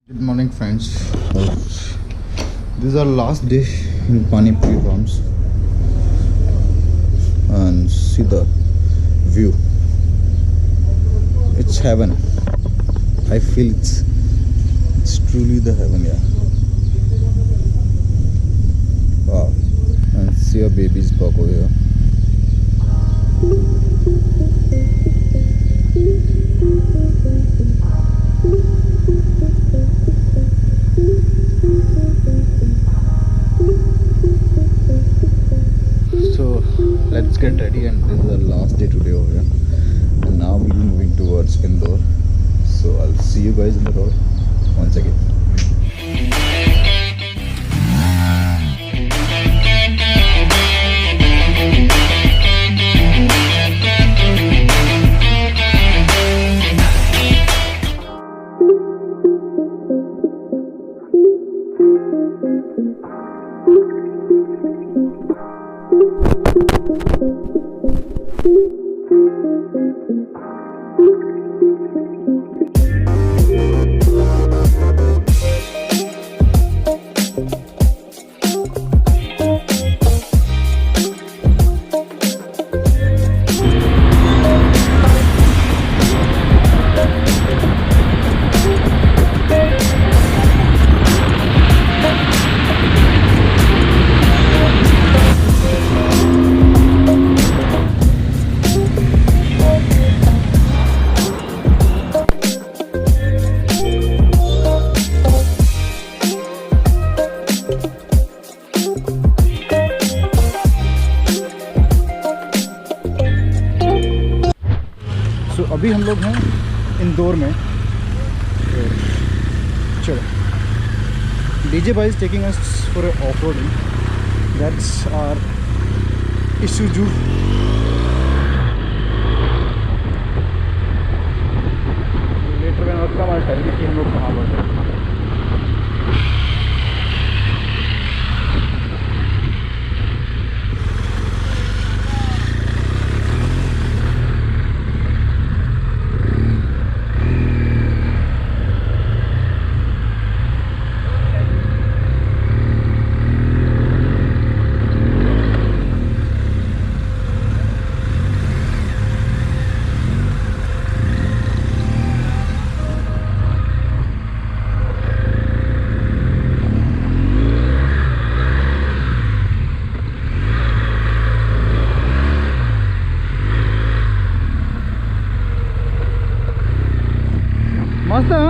Good morning, friends. This is our last day in Pani Puri farms, and see the view. It's heaven. I feel it's truly the heaven, yeah. Wow. And see your baby's buck over here. So let's get ready, and this is the last day today over here. And now we'll be moving towards Indore. So I'll see you guys in the road once again. अभी हम लोग हैं इंदौर में, तो चलो DJ बाई is taking us for off roading. That's our issues. Later में आपका हमारा टेल कि हम लोग कहाँ बढ़ रहे हैं. मस्त है.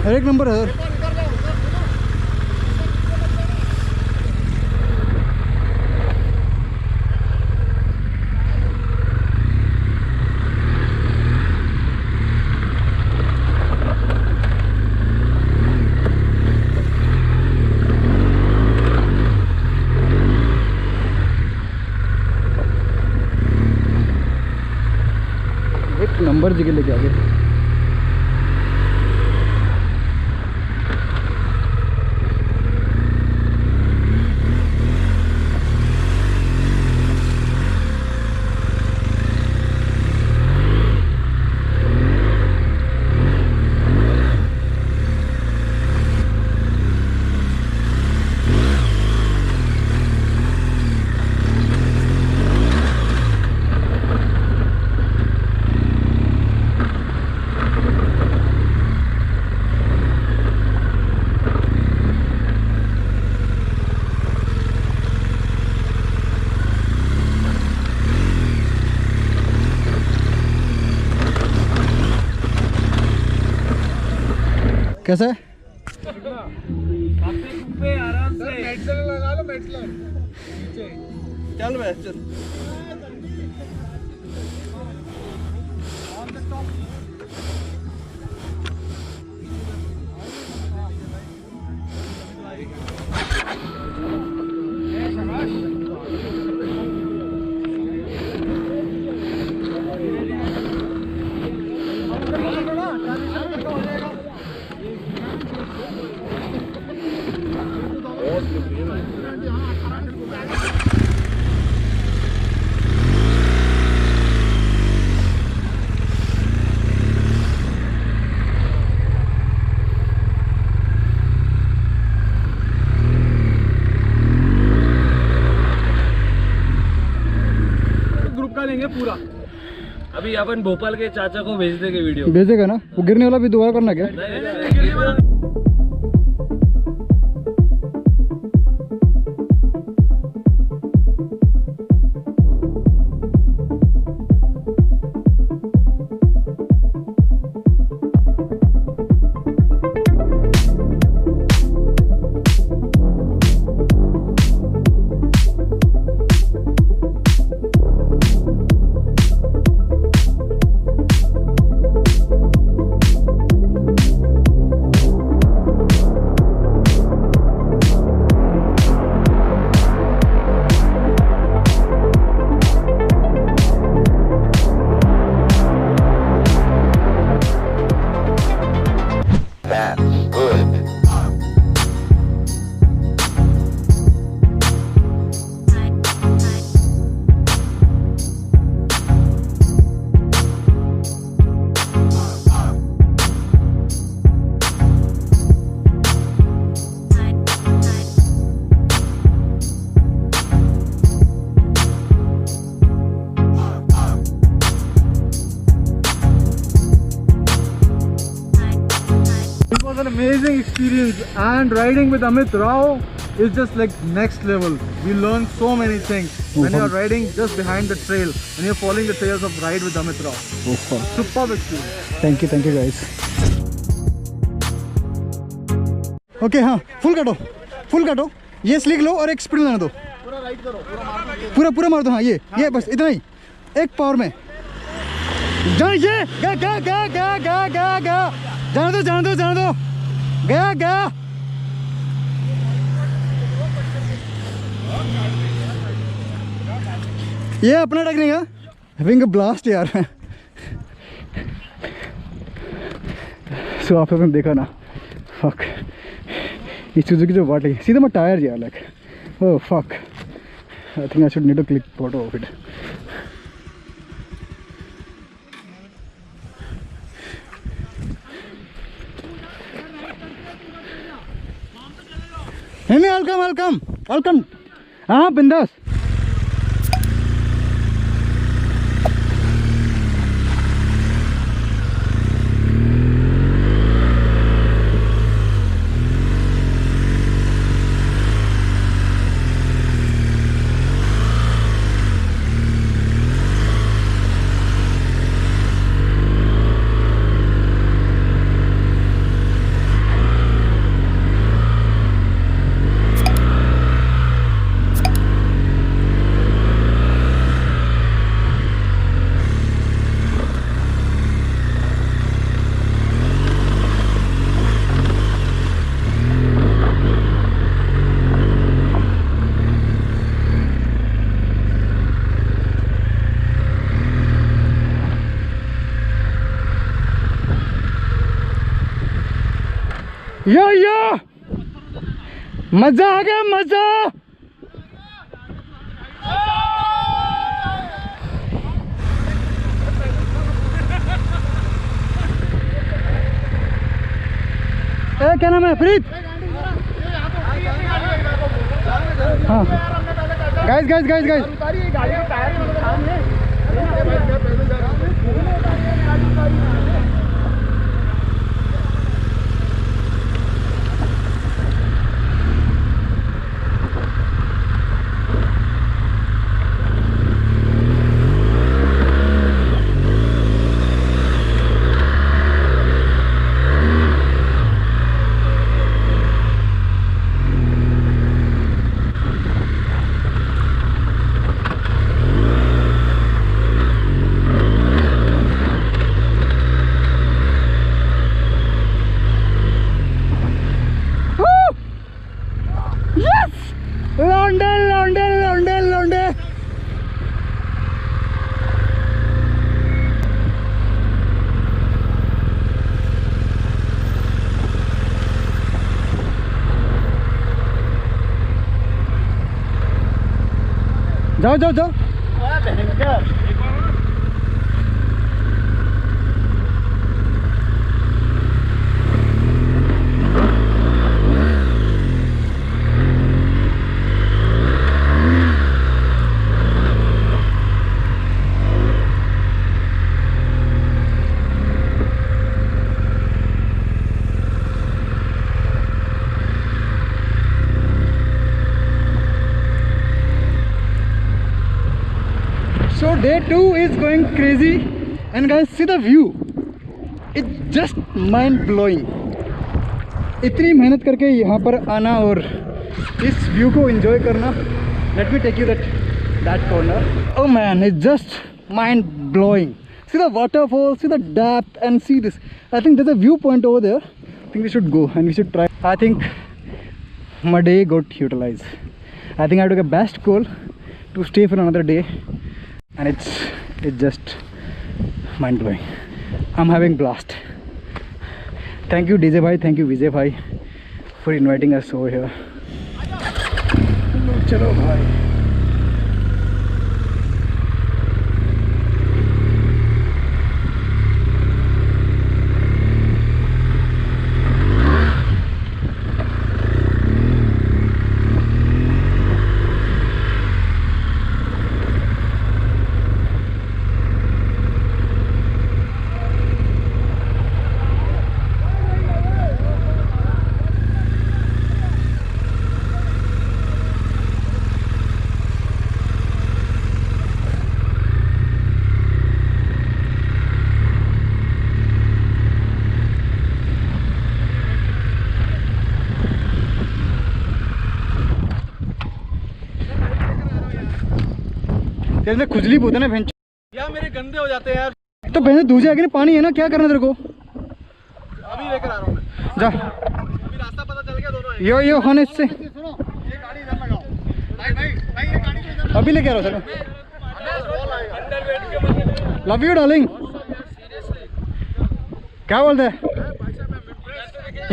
एक नंबर है सर. एक नंबर जगह लेके आ गए. कैसा है? आराम से लगा लो, चल भाई चल। लेंगे पूरा। अभी अपन भोपाल के चाचा को भेज देंगे वीडियो। भेजेगा ना? वो गिरने वाला भी दोबारा करना क्या? गिरने वाला an amazing experience, and riding with Amit Rao is just like next level. We learn so many things when you are riding just behind the trail and you're following the trails of Ride with Amit Rao. Superb experience. Thank you guys. Okay, हाँ full काटो, ये slick लो और एक speed लाने दो, पूरा ride करो, पूरा मार दो। हाँ ये बस इतना ही, एक पावर में जान। ये गा जाने दो, गया। ये अपना टेक्निक है, हैविंग अ ब्लास्ट यार। सो आपने देखा ना, फक ये सुजुकी जो वाट लगी सीधा मैं टायर यार, like oh fuck, I think I should need to click photo of it. नहीं, वेलकम। हाँ बिंदास। यो मजा आ गया, मजा। क्या नाम है? फरीद। हाँ गाइस जाओ जाओ जाओ। So day 2 is going crazy, and guys see the view, it's just mind blowing. इतनी मेहनत करके यहाँ पर आना और इस व्यू को enjoy करना. Let me take you that corner. Oh man, it's just mind blowing. See the waterfall, see the depth, and see this. I think there's a viewpoint over there. I think we should go and we should try. I think my day got utilized. I think I took a best call to stay for another day. And it's just mind blowing. I'm having blast. Thank you DJ bhai, thank you Vijay bhai for inviting us over here. Chalo bhai. तेरे में खुजली बहुत है ना भैंस। यार मेरे गंदे हो जाते हैं यार। तो भैंस दूसरे आगे पानी है ना, क्या करना तेरे को? अभी लेकर आ रहा हूँ मैं। जा। अभी रास्ता पता चल गया दोनों। यो खाने से। ये गाड़ी इधर लगाओ। भाई ये गाड़ी को इधर। अभी लेके आ रहा हूँ सर। Love you darling. क्या बोलते हैं?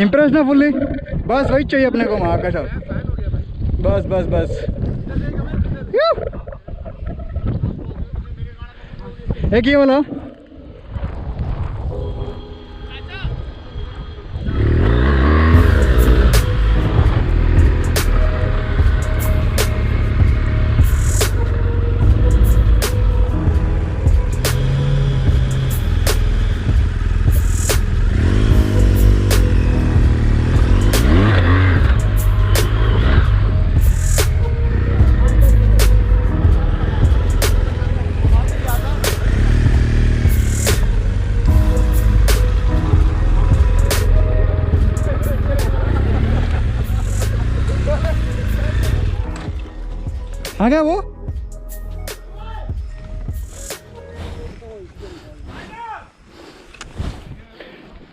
इम्प्रेस ना फुल्ली। बस वही चाहिए अपने को वहाँ का सब। बस बस बस। एक ये वाला आ गया वो।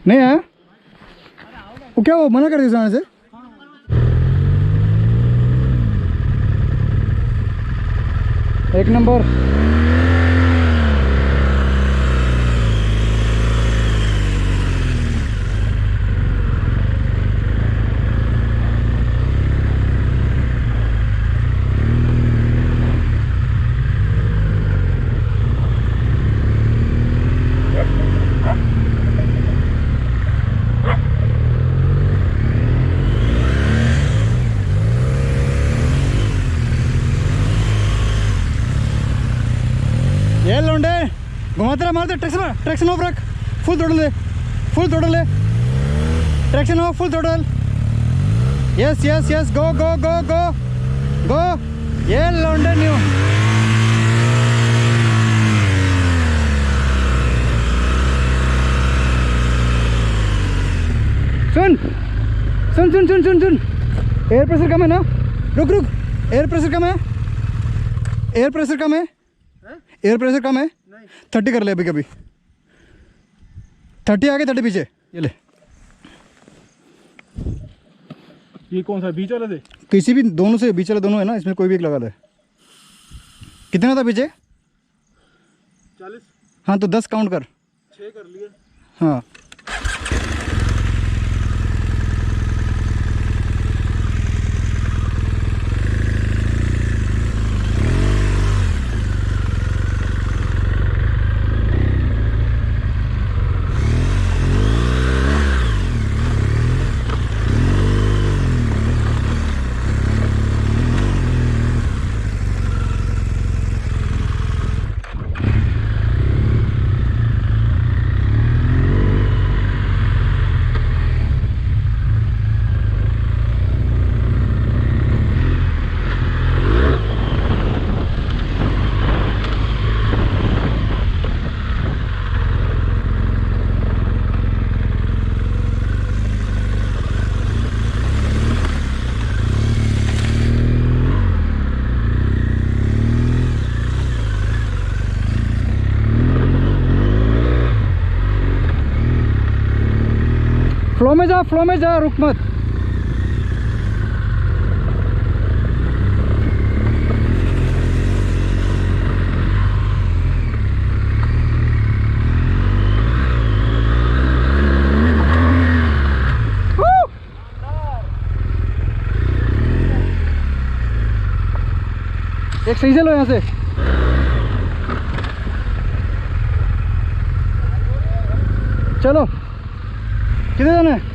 नहीं है वो, क्या वो मना कर दिया जाने से? एक नंबर। ये लौंडे घुमाते रहा, मारते ट्रैक्शन ऑफ रख, फुल थ्रोटल ले, फुल थ्रोटल ले, traction off, full throttle. Yes yes yes, go go go go go. ये लौंडे न्यू सुन सुन सुन सुन सुन सुन। एयर प्रेशर कम है ना, रुक रुक। एयर प्रेशर कम है, एयर प्रेशर कम है, एयर प्रेशर कम है। 30 कर ले अभी, कभी 30 आगे 30 पीछे। ये ले, ये कौन सा बीच वाला थे? किसी भी दोनों से, बीच वाला दोनों है ना, इसमें कोई भी एक लगा दे। कितना था पीछे? 40। हाँ तो 10 काउंट कर। 6 कर लिए। हाँ फ्लो में जा, रुक मत। एक सही से लो यहाँ से। चलो, किधर जाना है?